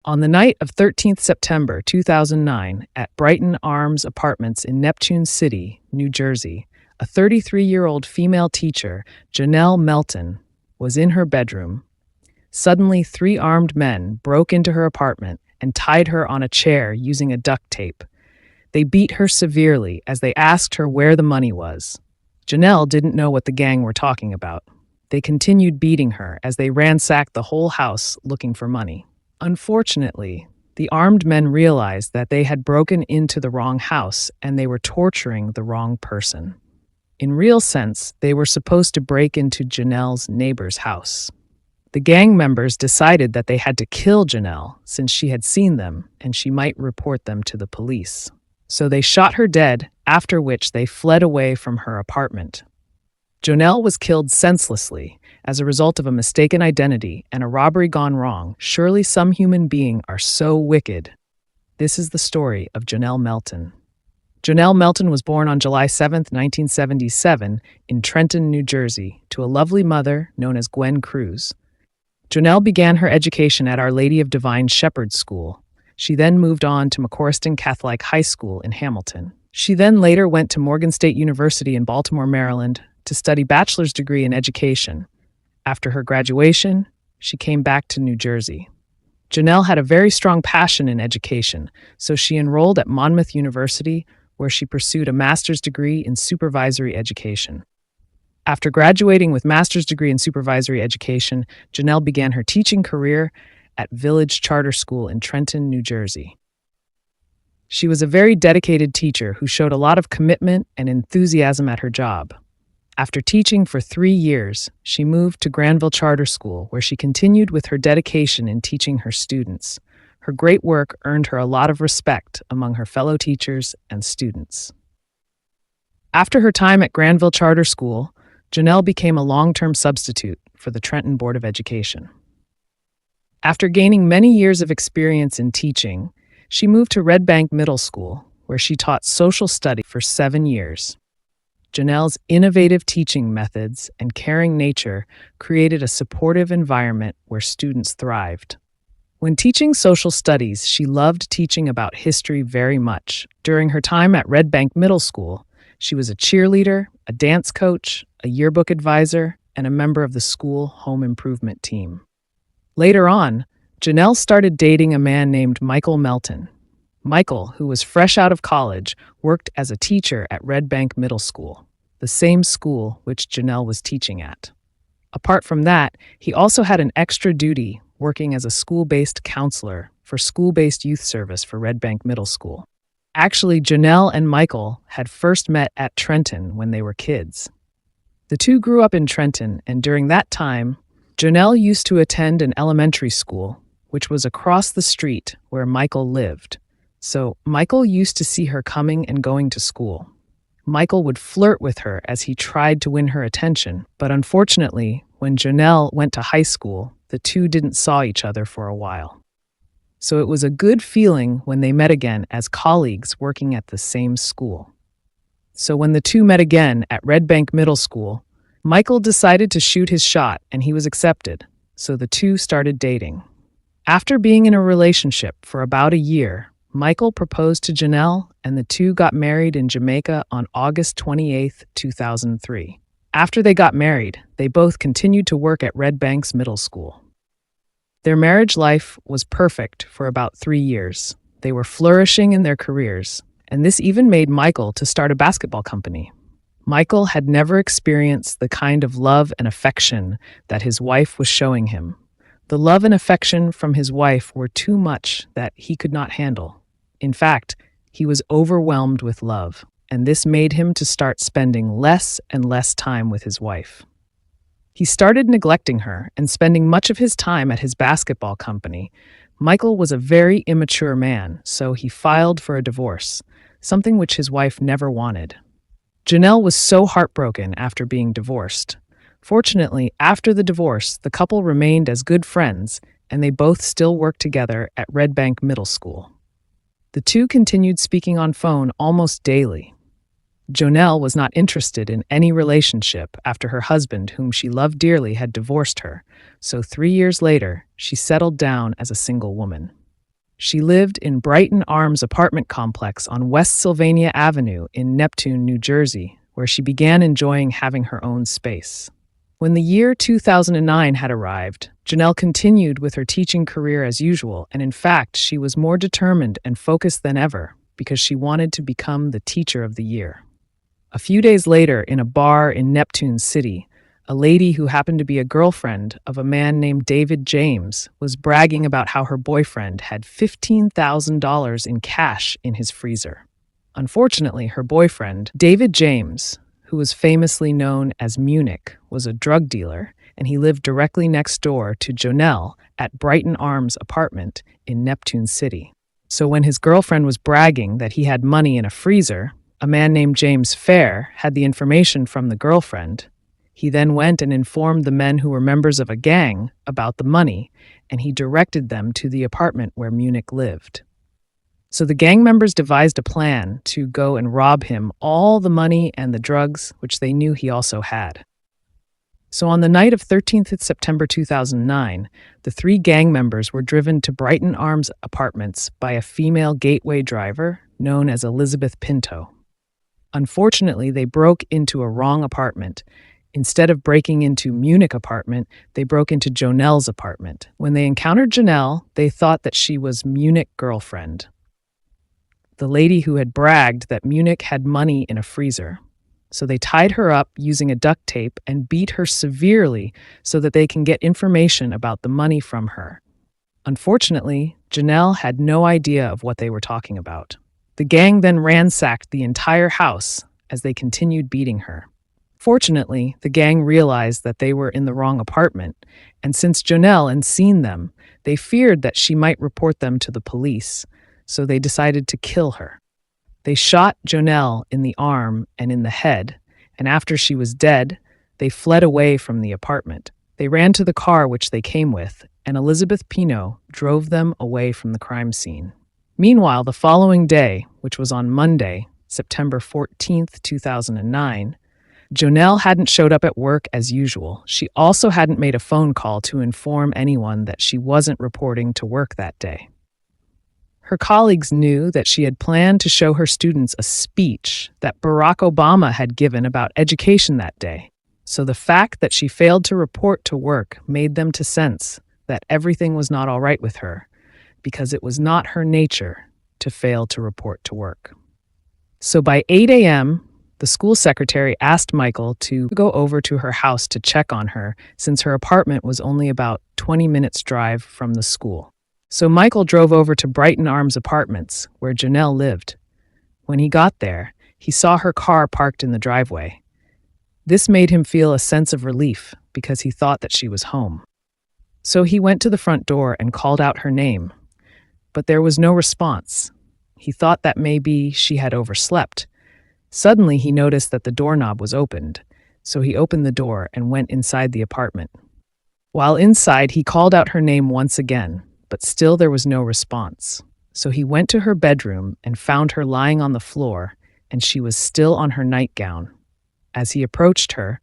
On the night of 13th September 2009, at Brighton Arms apartments in Neptune City, New Jersey, a 33-year-old female teacher, Jonelle Melton, was in her bedroom. Suddenly, three armed men broke into her apartment and tied her on a chair using a duct tape. They beat her severely as they asked her where the money was. Janelle didn't know what the gang were talking about. They continued beating her as they ransacked the whole house looking for money. Unfortunately, the armed men realized that they had broken into the wrong house and they were torturing the wrong person. In real sense, they were supposed to break into Jonelle's neighbor's house. The gang members decided that they had to kill Jonelle since she had seen them and she might report them to the police. So they shot her dead, after which they fled away from her apartment. Jonelle was killed senselessly as a result of a mistaken identity and a robbery gone wrong. Surely some human beings are so wicked. This is the story of Jonelle Melton. Jonelle Melton was born on July 7, 1977, in Trenton, New Jersey, to a lovely mother known as Gwen Cruz. Jonelle began her education at Our Lady of Divine Shepherd School. She then moved on to McCorriston Catholic High School in Hamilton. She then later went to Morgan State University in Baltimore, Maryland, to study bachelor's degree in education. After her graduation, she came back to New Jersey. Jonelle had a very strong passion in education, so she enrolled at Monmouth University, where she pursued a master's degree in supervisory education. After graduating with master's degree in supervisory education, Jonelle began her teaching career at Village Charter School in Trenton, New Jersey. She was a very dedicated teacher who showed a lot of commitment and enthusiasm at her job. After teaching for 3 years, she moved to Granville Charter School, where she continued with her dedication in teaching her students. Her great work earned her a lot of respect among her fellow teachers and students. After her time at Granville Charter School, Jonelle became a long-term substitute for the Trenton Board of Education. After gaining many years of experience in teaching, she moved to Red Bank Middle School, where she taught social study for 7 years. Jonelle's innovative teaching methods and caring nature created a supportive environment where students thrived. When teaching social studies, she loved teaching about history very much. During her time at Red Bank Middle School, she was a cheerleader, a dance coach, a yearbook advisor, and a member of the school home improvement team. Later on, Jonelle started dating a man named Michael Melton. Michael, who was fresh out of college, worked as a teacher at Red Bank Middle School, the same school which Jonelle was teaching at. Apart from that, he also had an extra duty working as a school-based counselor for school-based youth service for Red Bank Middle School. Actually, Jonelle and Michael had first met at Trenton when they were kids. The two grew up in Trenton, and during that time, Jonelle used to attend an elementary school, which was across the street where Michael lived. So Michael used to see her coming and going to school. Michael would flirt with her as he tried to win her attention, but unfortunately, when Jonelle went to high school, the two didn't saw each other for a while. So it was a good feeling when they met again as colleagues working at the same school. So when the two met again at Red Bank Middle School, Michael decided to shoot his shot and he was accepted, so the two started dating. After being in a relationship for about a year, Michael proposed to Jonelle, and the two got married in Jamaica on August 28, 2003. After they got married, they both continued to work at Red Bank's Middle School. Their marriage life was perfect for about 3 years. They were flourishing in their careers, and this even made Michael to start a basketball company. Michael had never experienced the kind of love and affection that his wife was showing him. The love and affection from his wife were too much that he could not handle. In fact, he was overwhelmed with love, and this made him to start spending less and less time with his wife. He started neglecting her and spending much of his time at his basketball company. Michael was a very immature man, so he filed for a divorce, something which his wife never wanted. Jonelle was so heartbroken after being divorced. Fortunately, after the divorce, the couple remained as good friends, and they both still worked together at Red Bank Middle School. The two continued speaking on phone almost daily. Jonelle was not interested in any relationship after her husband, whom she loved dearly, had divorced her, so 3 years later, she settled down as a single woman. She lived in Brighton Arms apartment complex on West Sylvania Avenue in Neptune, New Jersey, where she began enjoying having her own space. When the year 2009 had arrived, Jonelle continued with her teaching career as usual, and in fact, she was more determined and focused than ever because she wanted to become the teacher of the year. A few days later, in a bar in Neptune City, a lady who happened to be a girlfriend of a man named David James was bragging about how her boyfriend had $15,000 in cash in his freezer. Unfortunately, her boyfriend, David James, who was famously known as Munich, was a drug dealer, and he lived directly next door to Jonelle at Brighton Arms apartment in Neptune City. So when his girlfriend was bragging that he had money in a freezer, a man named James Fair had the information from the girlfriend. He then went and informed the men who were members of a gang about the money, and he directed them to the apartment where Munich lived. So the gang members devised a plan to go and rob him all the money and the drugs, which they knew he also had. So on the night of 13th September 2009, the three gang members were driven to Brighton Arms apartments by a female gateway driver known as Elizabeth Pinto. Unfortunately, they broke into a wrong apartment. Instead of breaking into Munich apartment, they broke into Jonelle's apartment. When they encountered Jonelle, they thought that she was Munich girlfriend, the lady who had bragged that Munich had money in a freezer. So they tied her up using a duct tape and beat her severely so that they can get information about the money from her. Unfortunately, Jonelle had no idea of what they were talking about. The gang then ransacked the entire house as they continued beating her. Fortunately, the gang realized that they were in the wrong apartment, and since Jonelle had seen them, they feared that she might report them to the police, so they decided to kill her. They shot Jonelle in the arm and in the head, and after she was dead, they fled away from the apartment. They ran to the car which they came with, and Elizabeth Pinto drove them away from the crime scene. Meanwhile, the following day, which was on Monday, September 14th, 2009, Jonelle hadn't showed up at work as usual. She also hadn't made a phone call to inform anyone that she wasn't reporting to work that day. Her colleagues knew that she had planned to show her students a speech that Barack Obama had given about education that day. So the fact that she failed to report to work made them to sense that everything was not all right with her, because it was not her nature to fail to report to work. So by 8 a.m., the school secretary asked Michael to go over to her house to check on her, since her apartment was only about 20 minutes' drive from the school. So Michael drove over to Brighton Arms Apartments, where Jonelle lived. When he got there, he saw her car parked in the driveway. This made him feel a sense of relief because he thought that she was home. So he went to the front door and called out her name, but there was no response. He thought that maybe she had overslept. Suddenly, he noticed that the doorknob was opened, so he opened the door and went inside the apartment. While inside, he called out her name once again, but still there was no response. So he went to her bedroom and found her lying on the floor, and she was still on her nightgown. As he approached her,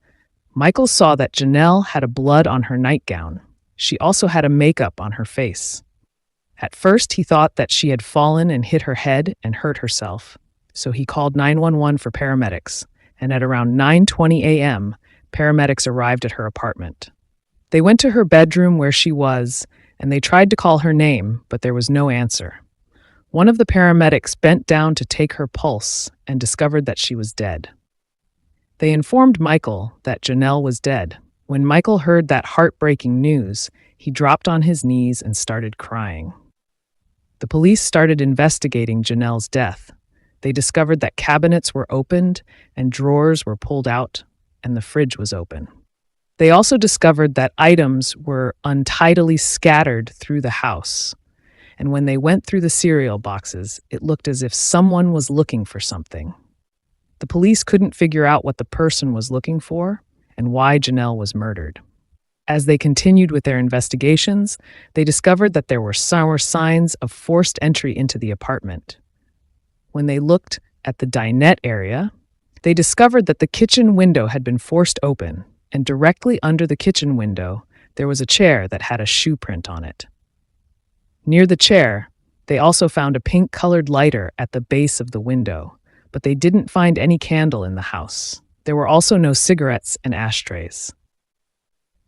Michael saw that Jonelle had a blood on her nightgown. She also had a makeup on her face. At first, he thought that she had fallen and hit her head and hurt herself. So he called 911 for paramedics, and at around 9:20 a.m., paramedics arrived at her apartment. They went to her bedroom where she was, and they tried to call her name, but there was no answer. One of the paramedics bent down to take her pulse and discovered that she was dead. They informed Michael that Jonelle was dead. When Michael heard that heartbreaking news, he dropped on his knees and started crying. The police started investigating Jonelle's death. They discovered that cabinets were opened and drawers were pulled out, and the fridge was open. They also discovered that items were untidily scattered through the house. And when they went through the cereal boxes, it looked as if someone was looking for something. The police couldn't figure out what the person was looking for and why Jonelle was murdered. As they continued with their investigations, they discovered that there were signs of forced entry into the apartment. When they looked at the dinette area, they discovered that the kitchen window had been forced open, and directly under the kitchen window, there was a chair that had a shoe print on it. Near the chair, They also found a pink-colored lighter at the base of the window, but they didn't find any candle in the house. There were also no cigarettes and ashtrays.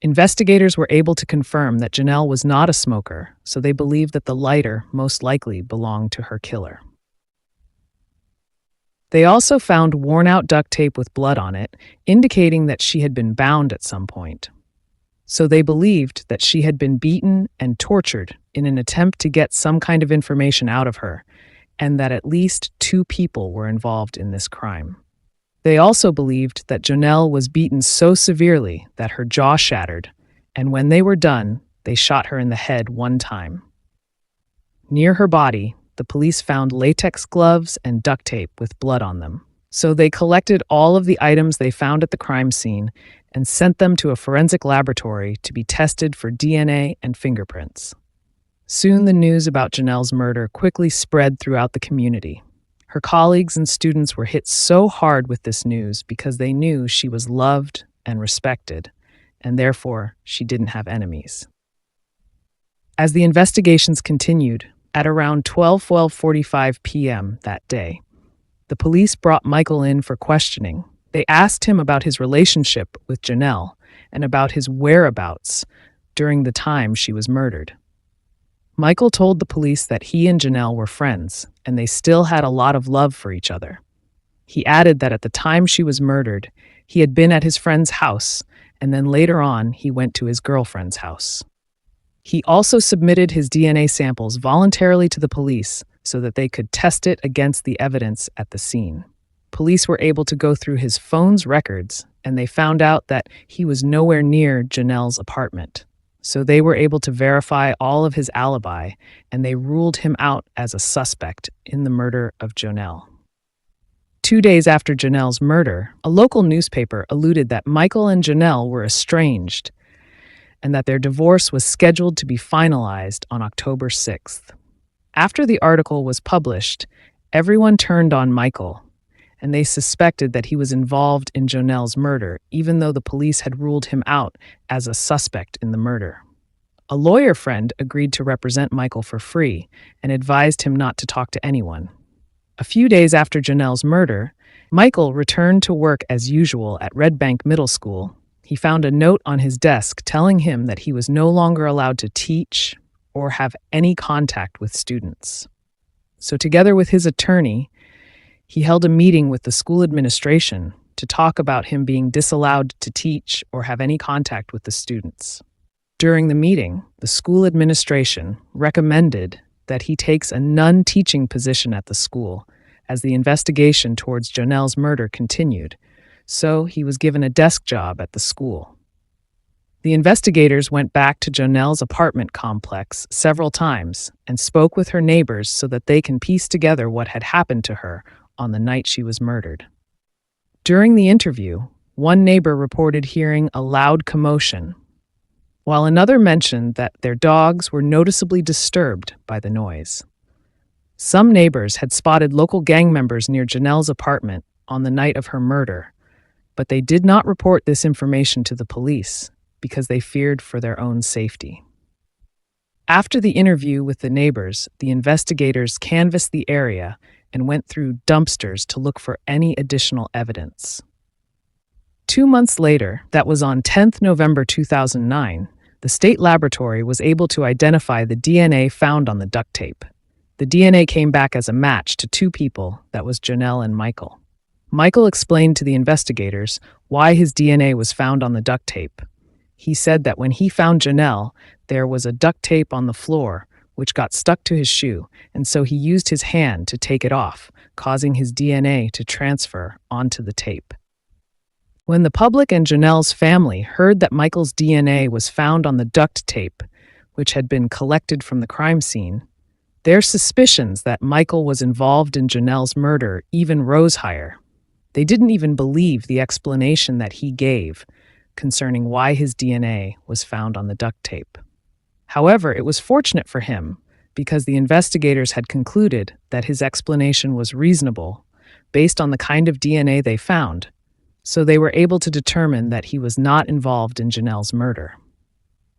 Investigators were able to confirm that Jonelle was not a smoker, so they believed that the lighter most likely belonged to her killer. They also found worn-out duct tape with blood on it, indicating that she had been bound at some point. So they believed that she had been beaten and tortured in an attempt to get some kind of information out of her, and that at least 2 people were involved in this crime. They also believed that Jonelle was beaten so severely that her jaw shattered, and when they were done, they shot her in the head 1 time. Near her body, the police found latex gloves and duct tape with blood on them. So they collected all of the items they found at the crime scene and sent them to a forensic laboratory to be tested for DNA and fingerprints. Soon the news about Jonelle's murder quickly spread throughout the community. Her colleagues and students were hit so hard with this news because they knew she was loved and respected, and therefore she didn't have enemies. As the investigations continued, at around 12:45 p.m. that day, the police brought Michael in for questioning. They asked him about his relationship with Jonelle and about his whereabouts during the time she was murdered. Michael told the police that he and Jonelle were friends, and they still had a lot of love for each other. He added that at the time she was murdered, he had been at his friend's house, and then later on he went to his girlfriend's house. He also submitted his DNA samples voluntarily to the police so that they could test it against the evidence at the scene. Police were able to go through his phone's records, and they found out that he was nowhere near Jonelle's apartment. So they were able to verify all of his alibi, and they ruled him out as a suspect in the murder of Jonelle. 2 days after Jonelle's murder, a local newspaper alluded that Michael and Jonelle were estranged and that their divorce was scheduled to be finalized on October 6th. After the article was published, everyone turned on Michael, and they suspected that he was involved in Jonelle's murder, even though the police had ruled him out as a suspect in the murder. A lawyer friend agreed to represent Michael for free and advised him not to talk to anyone. A few days after Jonelle's murder, Michael returned to work as usual at Red Bank Middle School. He found a note on his desk telling him that he was no longer allowed to teach or have any contact with students. So together with his attorney, he held a meeting with the school administration to talk about him being disallowed to teach or have any contact with the students. During the meeting, the school administration recommended that he takes a non-teaching position at the school as the investigation towards Jonelle's murder continued, so he was given a desk job at the school. The investigators went back to Jonelle's apartment complex several times and spoke with her neighbors so that they can piece together what had happened to her on the night she was murdered. During the interview, one neighbor reported hearing a loud commotion, while another mentioned that their dogs were noticeably disturbed by the noise. Some neighbors had spotted local gang members near Jonelle's apartment on the night of her murder, but they did not report this information to the police because they feared for their own safety. After the interview with the neighbors, the investigators canvassed the area and went through dumpsters to look for any additional evidence. 2 months later, that was on 10th November 2009, the state laboratory was able to identify the DNA found on the duct tape. The DNA came back as a match to 2 people, that was Jonelle and Michael. Michael explained to the investigators why his DNA was found on the duct tape. He said that when he found Jonelle, there was a duct tape on the floor, which got stuck to his shoe, and so he used his hand to take it off, causing his DNA to transfer onto the tape. When the public and Jonelle's family heard that Michael's DNA was found on the duct tape, which had been collected from the crime scene, their suspicions that Michael was involved in Jonelle's murder even rose higher. They didn't even believe the explanation that he gave concerning why his DNA was found on the duct tape. However, it was fortunate for him because the investigators had concluded that his explanation was reasonable based on the kind of DNA they found, so they were able to determine that he was not involved in Jonelle's murder.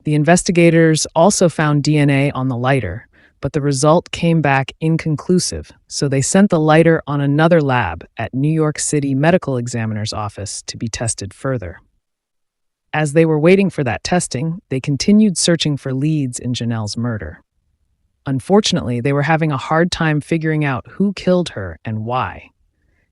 The investigators also found DNA on the lighter, but the result came back inconclusive, so they sent the lighter on another lab at New York City Medical Examiner's office to be tested further. As they were waiting for that testing, they continued searching for leads in Jonelle's murder. Unfortunately, they were having a hard time figuring out who killed her and why.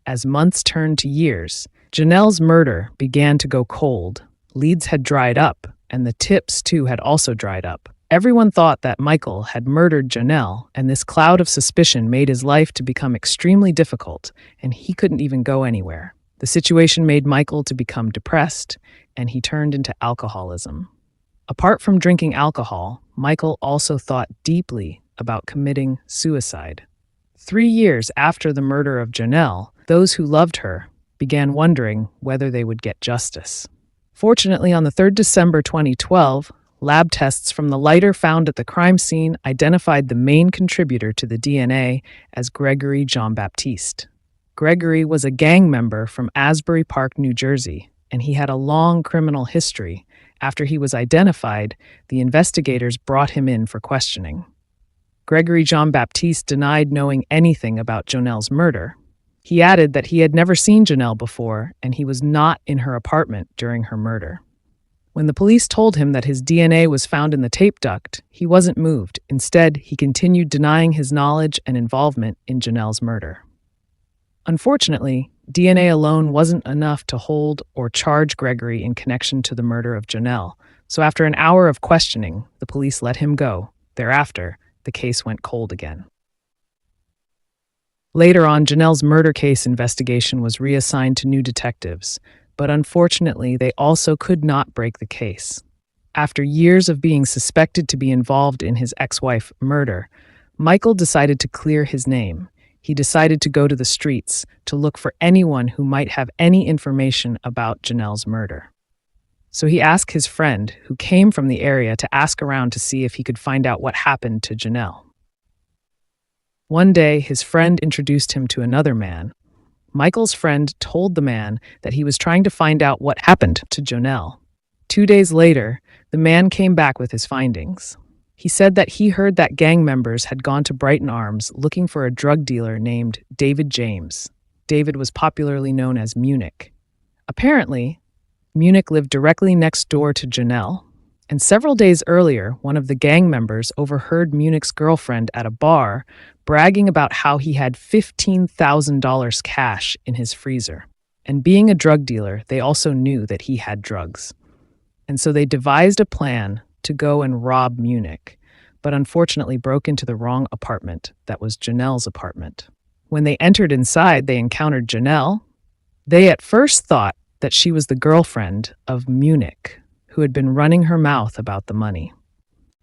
As months turned to years, Jonelle's murder began to go cold. Leads had dried up, and the tips, too, had also dried up. Everyone thought that Michael had murdered Jonelle, and this cloud of suspicion made his life to become extremely difficult, and he couldn't even go anywhere. The situation made Michael to become depressed, and he turned into alcoholism. Apart from drinking alcohol, Michael also thought deeply about committing suicide. 3 years after the murder of Jonelle, those who loved her began wondering whether they would get justice. Fortunately, on the 3rd December 2012, lab tests from the lighter found at the crime scene identified the main contributor to the DNA as Gregory Jean-Baptiste. Gregory was a gang member from Asbury Park, New Jersey, and he had a long criminal history. After he was identified, the investigators brought him in for questioning. Gregory Jean-Baptiste denied knowing anything about Jonelle's murder. He added that he had never seen Jonelle before, and he was not in her apartment during her murder. When the police told him that his DNA was found in the tape duct, he wasn't moved. Instead, he continued denying his knowledge and involvement in Jonelle's murder. Unfortunately, DNA alone wasn't enough to hold or charge Gregory in connection to the murder of Jonelle, so after an hour of questioning, the police let him go. Thereafter, the case went cold again. Later on, Jonelle's murder case investigation was reassigned to new detectives, but unfortunately, they also could not break the case. After years of being suspected to be involved in his ex-wife's murder, Michael decided to clear his name. He decided to go to the streets to look for anyone who might have any information about Jonelle's murder. So he asked his friend, who came from the area, to ask around to see if he could find out what happened to Jonelle. One day, his friend introduced him to another man. Michael's friend told the man that he was trying to find out what happened to Jonelle. 2 days later, the man came back with his findings. He said that he heard that gang members had gone to Brighton Arms looking for a drug dealer named David James. David was popularly known as Munich. Apparently, Munich lived directly next door to Jonelle, and several days earlier, one of the gang members overheard Munich's girlfriend at a bar bragging about how he had $15,000 cash in his freezer. And being a drug dealer, they also knew that he had drugs. And so they devised a plan to go and rob Munich, but unfortunately broke into the wrong apartment that was Jonelle's apartment. When they entered inside, they encountered Jonelle. They at first thought that she was the girlfriend of Munich, who had been running her mouth about the money.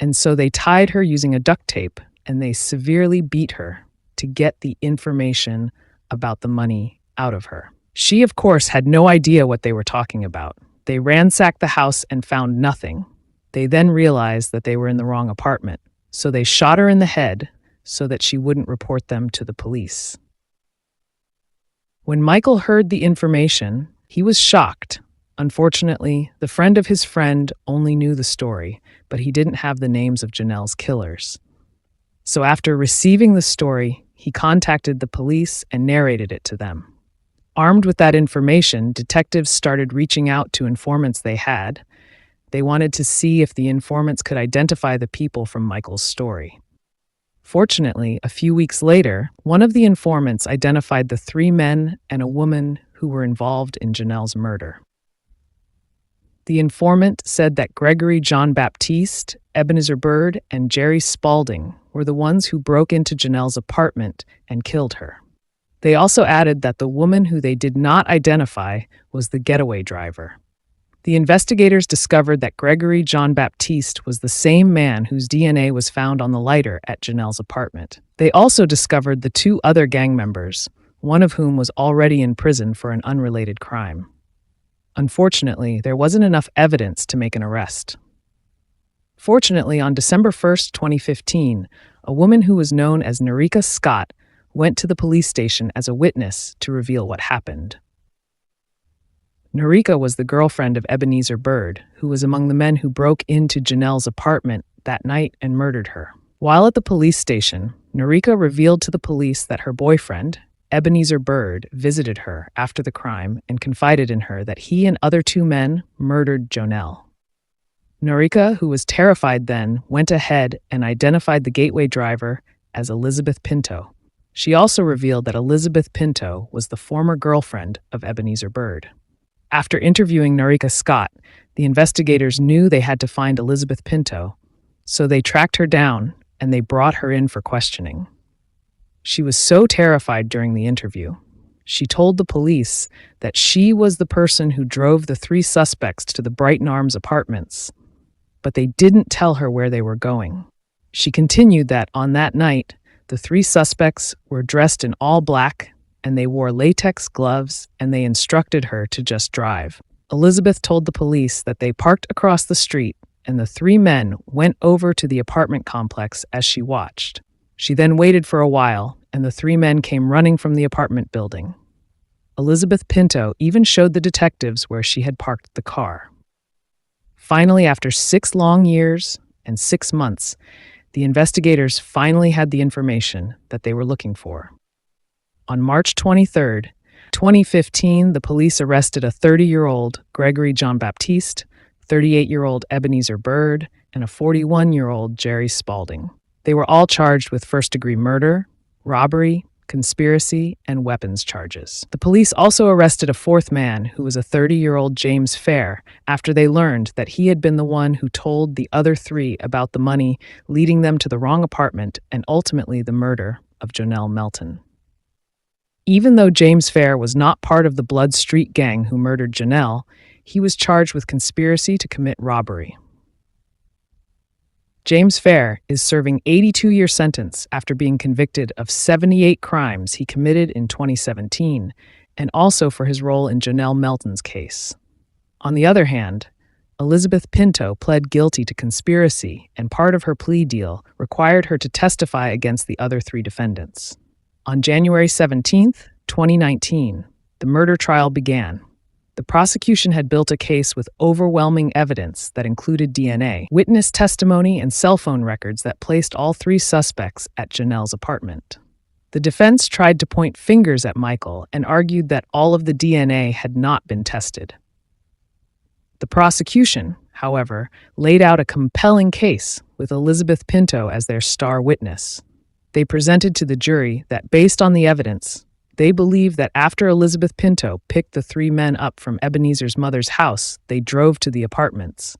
And so they tied her using a duct tape, and they severely beat her to get the information about the money out of her. She, of course, had no idea what they were talking about. They ransacked the house and found nothing. They then realized that they were in the wrong apartment, so they shot her in the head so that she wouldn't report them to the police. When Michael heard the information, he was shocked. Unfortunately, the friend of his friend only knew the story, but he didn't have the names of Jonelle's killers. So after receiving the story, he contacted the police and narrated it to them. Armed with that information, detectives started reaching out to informants they had. They wanted to see if the informants could identify the people from Michael's story. Fortunately, a few weeks later, one of the informants identified the 3 men and a woman who were involved in Jonelle's murder. The informant said that Gregory Jean-Baptiste, Ebenezer Bird, and Jerry Spalding were the ones who broke into Jonelle's apartment and killed her. They also added that the woman who they did not identify was the getaway driver. The investigators discovered that Gregory Jean-Baptiste was the same man whose DNA was found on the lighter at Jonelle's apartment. They also discovered the 2 other gang members, one of whom was already in prison for an unrelated crime. Unfortunately, there wasn't enough evidence to make an arrest. Fortunately, on December 1st, 2015, a woman who was known as Nerika Scott went to the police station as a witness to reveal what happened. Nerika was the girlfriend of Ebenezer Bird, who was among the men who broke into Jonelle's apartment that night and murdered her. While at the police station, Norika revealed to the police that her boyfriend, Ebenezer Bird, visited her after the crime and confided in her that he and other two men murdered Jonelle. Norika, who was terrified then, went ahead and identified the gateway driver as Elizabeth Pinto. She also revealed that Elizabeth Pinto was the former girlfriend of Ebenezer Bird. After interviewing Norika Scott, the investigators knew they had to find Elizabeth Pinto, so they tracked her down and they brought her in for questioning. She was so terrified during the interview. She told the police that she was the person who drove the three suspects to the Brighton Arms apartments, but they didn't tell her where they were going. She continued that on that night, the three suspects were dressed in all black and they wore latex gloves and they instructed her to just drive. Elizabeth told the police that they parked across the street and the three men went over to the apartment complex as she watched. She then waited for a while, and the three men came running from the apartment building. Elizabeth Pinto even showed the detectives where she had parked the car. Finally, after 6 long years and 6 months, the investigators finally had the information that they were looking for. On March 23, 2015, the police arrested a 30-year-old Gregory Jean-Baptiste, 38-year-old Ebenezer Bird, and a 41-year-old Jerry Spalding. They were all charged with first-degree murder, robbery, conspiracy, and weapons charges. The police also arrested a fourth man who was a 30-year-old James Fair after they learned that he had been the one who told the other three about the money, leading them to the wrong apartment and ultimately the murder of Jonelle Melton. Even though James Fair was not part of the Blood Street gang who murdered Janelle, he was charged with conspiracy to commit robbery. James Fair is serving an 82-year sentence after being convicted of 78 crimes he committed in 2017, and also for his role in Jonelle Melton's case. On the other hand, Elizabeth Pinto pled guilty to conspiracy, and part of her plea deal required her to testify against the other three defendants. On January 17, 2019, the murder trial began. The prosecution had built a case with overwhelming evidence that included DNA, witness testimony, and cell phone records that placed all three suspects at Jonelle's apartment. The defense tried to point fingers at Michael and argued that all of the DNA had not been tested. The prosecution, however, laid out a compelling case with Elizabeth Pinto as their star witness. They presented to the jury that based on the evidence, they believed that after Elizabeth Pinto picked the three men up from Ebenezer's mother's house, they drove to the apartments.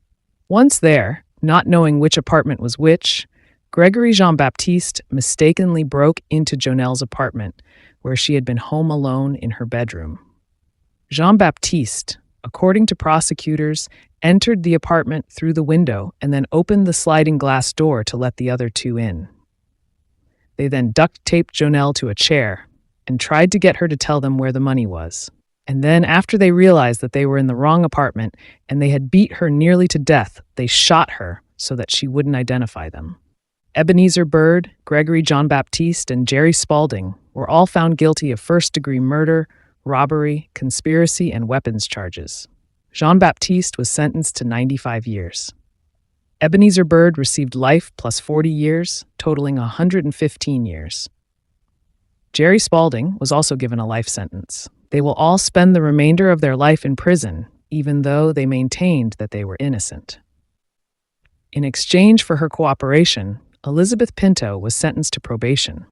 Once there, not knowing which apartment was which, Gregory Jean-Baptiste mistakenly broke into Jonelle's apartment, where she had been home alone in her bedroom. Jean-Baptiste, according to prosecutors, entered the apartment through the window and then opened the sliding glass door to let the other two in. They then duct taped Jonelle to a chair and tried to get her to tell them where the money was. And then, after they realized that they were in the wrong apartment and they had beat her nearly to death, they shot her so that she wouldn't identify them. Ebenezer Bird, Gregory Jean-Baptiste, and Jerry Spalding were all found guilty of first-degree murder, robbery, conspiracy, and weapons charges. Jean-Baptiste was sentenced to 95 years. Ebenezer Bird received life plus 40 years, totaling 115 years. Jerry Spalding was also given a life sentence. They will all spend the remainder of their life in prison, even though they maintained that they were innocent. In exchange for her cooperation, Elizabeth Pinto was sentenced to probation.